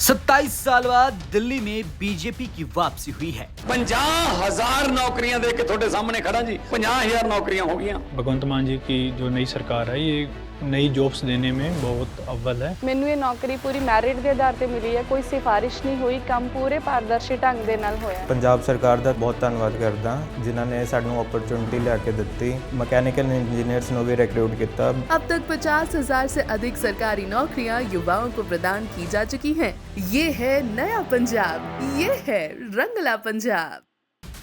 27 साल बाद दिल्ली में बीजेपी की वापसी हुई है। 50,000 नौकरियां दे के थोड़े सामने खड़ा जी, 50,000 नौकरियां हो गई। भगवंत मान जी की जो नई सरकार है ये नई जॉब्स देने में बहुत अव्वल है। ਮੈਨੂੰ ਇਹ ਨੌਕਰੀ ਪੂਰੀ ਮੈਰਿਟ ਦੇ ਆਧਾਰ ਤੇ ਮਿਲੀ ਹੈ, ਕੋਈ ਸਿਫਾਰਿਸ਼ ਨਹੀਂ ਹੋਈ, ਕੰਮ ਪੂਰੇ ਪਾਰਦਰਸ਼ੀ ਢੰਗ ਦੇ ਨਾਲ ਹੋਇਆ। ਪੰਜਾਬ ਸਰਕਾਰ ਦਾ ਬਹੁਤ ਧੰਨਵਾਦ ਕਰਦਾ ਜਿਨ੍ਹਾਂ ਨੇ ਸਾਨੂੰ ਓਪਰਚੁਨਿਟੀ ਲਿਆ ਕੇ ਦਿੱਤੀ। ਮਕੈਨੀਕਲ ਇੰਜੀਨੀਅਰਸ ਨੂੰ ਵੀ रिक्रूट किया। अब तक 50,000 से अधिक सरकारी नौकरियां युवाओं को प्रदान की जा चुकी हैं। ये है नया पंजाब, ये है रंगला पंजाब।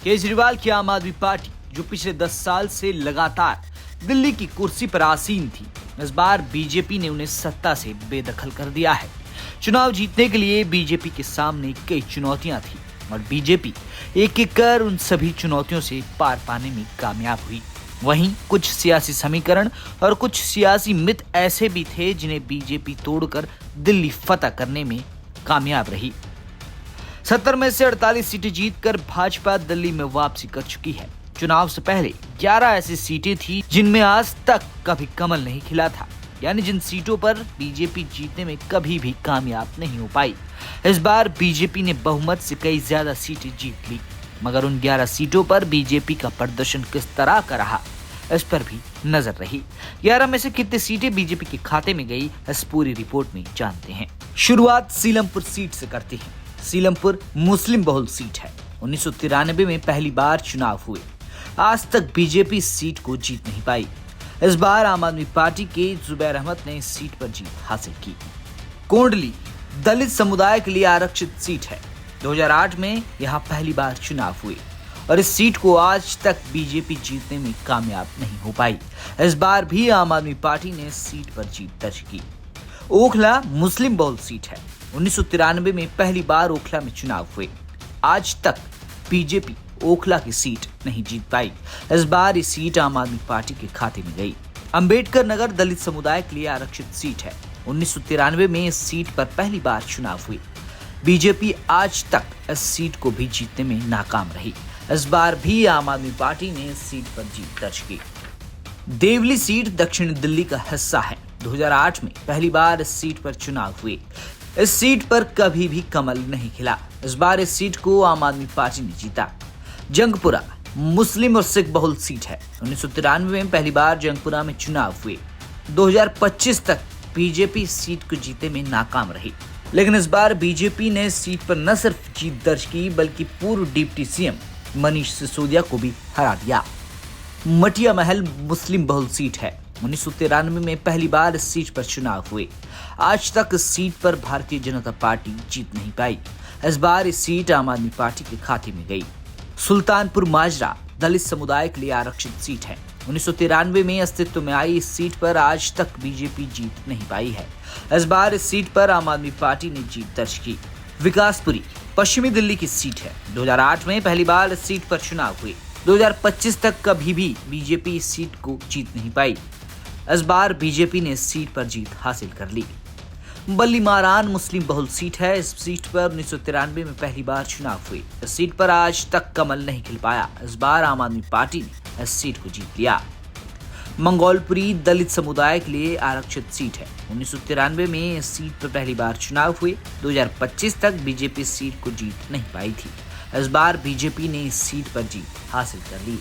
केजरीवाल की आम आदमी पार्टी जो पिछले 10 साल से लगातार दिल्ली की कुर्सी पर आसीन थी, इस बार बीजेपी ने उन्हें सत्ता से बेदखल कर दिया है। चुनाव जीतने के लिए बीजेपी के सामने कई चुनौतियां थी और बीजेपी एक एक कर उन सभी चुनौतियों से पार पाने में कामयाब हुई। वहीं कुछ सियासी समीकरण और कुछ सियासी मिथ ऐसे भी थे जिन्हें बीजेपी तोड़कर दिल्ली फतह करने में कामयाब रही। 70 में से 48 सीटें जीतकर भाजपा दिल्ली में वापसी कर चुकी है। चुनाव से पहले 11 ऐसी सीटें थी जिनमें आज तक कभी कमल नहीं खिला था, यानी जिन सीटों पर बीजेपी जीतने में कभी भी कामयाब नहीं हो पाई। इस बार बीजेपी ने बहुमत से कई ज्यादा सीटें जीत ली, मगर उन 11 सीटों पर बीजेपी का प्रदर्शन किस तरह का रहा, इस पर भी नजर रही। 11 में से कितनी सीटें बीजेपी के खाते में गई, इस पूरी रिपोर्ट में जानते हैं। शुरुआत सीलमपुर सीट से करते हैं। सीलमपुर मुस्लिम बहुल सीट है। 1993 में पहली बार चुनाव हुए, आज तक बीजेपी इस सीट को जीत नहीं पाई। इस बार आम आदमी पार्टी के जुबैर अहमद ने इस सीट पर जीत हासिल की। कोंडली दलित समुदाय के लिए आरक्षित सीट है। 2008 में यहाँ पहली बार चुनाव हुए और इस सीट को आज तक बीजेपी जीतने में कामयाब नहीं हो पाई। इस बार भी आम आदमी पार्टी ने इस सीट पर जीत दर्ज की। ओखला मुस्लिम बहुल सीट है। 1993 में पहली बार ओखला में चुनाव हुए, आज तक बीजेपी ओखला की सीट नहीं जीत पाई। इस बार ये सीट आम आदमी पार्टी के खाते में गई। अंबेडकर नगर दलित समुदाय के लिए आरक्षित सीट है। 1993 में इस सीट पर पहली बार चुनाव हुए, बीजेपी आज तक इस सीट को भी जीतने में नाकाम रही। इस बार भी आम आदमी पार्टी ने इस सीट पर जीत दर्ज की। देवली सीट दक्षिण दिल्ली का हिस्सा है। 2008 में पहली बार इस सीट पर चुनाव हुए, इस सीट पर कभी भी कमल नहीं खिला। इस बार इस सीट को आम आदमी पार्टी ने जीता। जंगपुरा मुस्लिम और सिख बहुल सीट है। 1993 में पहली बार जंगपुरा में चुनाव हुए, 2025 तक बीजेपी इस सीट को जीतने में नाकाम रही, लेकिन इस बार बीजेपी ने इस सीट पर न सिर्फ जीत दर्ज की बल्कि पूर्व डिप्टी सीएम मनीष सिसोदिया को भी हरा दिया। मटिया महल मुस्लिम बहुल सीट है। 1993 में पहली बार इस सीट पर चुनाव हुए, आज तक इस सीट पर भारतीय जनता पार्टी जीत नहीं पाई। इस बार इस सीट आम आदमी पार्टी के खाते में गई। सुल्तानपुर माजरा दलित समुदाय के लिए आरक्षित सीट है। 1993 में अस्तित्व में आई इस सीट पर आज तक बीजेपी जीत नहीं पाई है। इस बार इस सीट पर आम आदमी पार्टी ने जीत दर्ज की। विकासपुरी पश्चिमी दिल्ली की सीट है। 2008 में पहली बार इस सीट पर चुनाव हुए, 2025 तक कभी भी बीजेपी इस सीट को जीत नहीं पाई। इस बार बीजेपी ने इस सीट पर जीत हासिल कर ली। बल्ली मारान मुस्लिम बहुल सीट है। इस सीट पर 1993 में पहली बार चुनाव हुए, इस सीट पर आज तक कमल नहीं खिल पाया। इस बार आम आदमी पार्टी ने इस सीट को जीत लिया। मंगोलपुरी दलित समुदाय के लिए आरक्षित सीट है। 1993 में इस सीट पर पहली बार चुनाव हुए, 2025 तक बीजेपी इस सीट को जीत नहीं पाई थी। इस बार बीजेपी ने इस सीट पर जीत हासिल कर ली।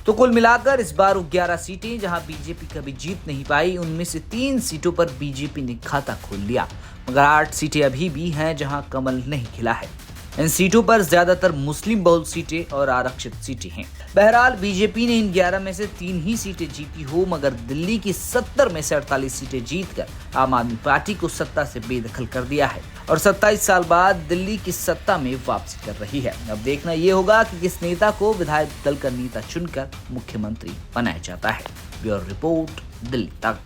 तो कुल मिलाकर इस बार 11 सीटें जहां बीजेपी कभी जीत नहीं पाई, उनमें से 3 सीटों पर बीजेपी ने खाता खोल लिया, मगर 8 सीटें अभी भी हैं जहां कमल नहीं खिला है। इन सीटों पर ज्यादातर मुस्लिम बहुल सीटें और आरक्षित सीटें हैं। बहरहाल बीजेपी ने इन 11 में से 3 ही सीटें जीती हो, मगर दिल्ली की 70 में से 48 सीटें जीतकर आम आदमी पार्टी को सत्ता से बेदखल कर दिया है और 27 साल बाद दिल्ली की सत्ता में वापसी कर रही है। अब देखना ये होगा कि किस नेता को विधायक दल का नेता चुनकर मुख्यमंत्री बनाया जाता है। ब्यूरो रिपोर्ट, दिल्ली तक।